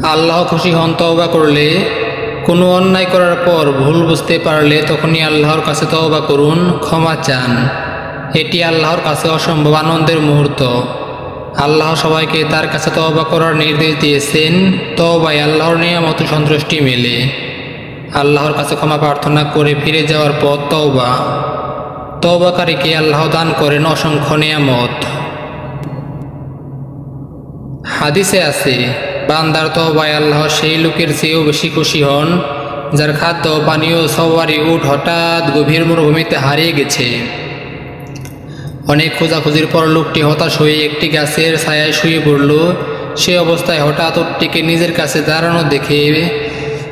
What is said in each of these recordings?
আল্লাহ খুশি হন তওবা করলে। কোনো অন্যায় করার পর ভুল বুঝতে পারলে তখনই আল্লাহর কাছে তওবা করুন, ক্ষমা চান। এটি আল্লাহর কাছে অসম্ভব আনন্দের মুহূর্ত। আল্লাহ সবাইকে তার কাছে তওবা করার নির্দেশ দিয়েছেন। তওবায় আল্লাহর নিয়ামত ও সন্তুষ্টি মেলে। আল্লাহর কাছে ক্ষমা প্রার্থনা করে ফিরে যাওয়ার পথ তওবা। তওবাকারীকে আল্লাহ দান করেন অসংখ্য নিয়ামত। হাদিসে আছে, বান্দার তওবায় আল্লাহ সেই লোকের চেয়েও বেশি খুশি হন যার খাদ্য পানীয় সওয়ারি উট হঠাৎ গভীর মরুভূমিতে হারিয়ে গেছে। অনেক খোঁজাখুঁজির পর লোকটি হতাশ হয়ে একটি গাছের ছায়ায় শুয়ে পড়ল। সে অবস্থায় হঠাৎ উটটিকে নিজের কাছে দাঁড়ানো দেখে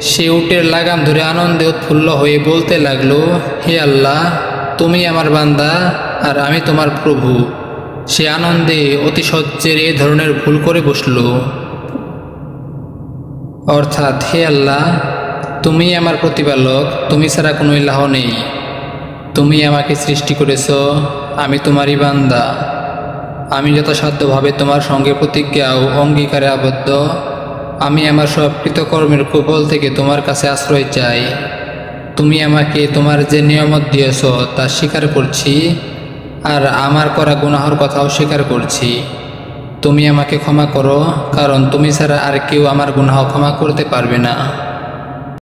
সে উটের লাগাম ধরে আনন্দে উৎফুল্ল হয়ে বলতে লাগলো, হে আল্লাহ, তুমি আমার বান্দা আর আমি তোমার প্রভু। সে আনন্দে অতিশয্যের এ ধরনের ভুল করে বসল। অর্থাৎ, হে আল্লাহ, তুমি আমার প্রতিপালক, তুমি ছাড়া কোনো ইলাহ নেই। তুমি আমাকে সৃষ্টি করেছ, আমি তোমারই বান্দা। আমি যথাসাধ্যভাবে তোমার সঙ্গে প্রতিজ্ঞা ও অঙ্গীকারে আবদ্ধ। আমি আমার সব কৃতকর্মের কুফল থেকে তোমার কাছে আশ্রয় চাই। তুমি আমাকে তোমার যে নিয়ামত দিয়েছ তা স্বীকার করছি, আর আমার করা গুনাহর কথাও স্বীকার করছি। তুমি আমাকে ক্ষমা করো, কারণ তুমি ছাড়া আর কেউ আমার গুনাহ ক্ষমা করতে পারবে না।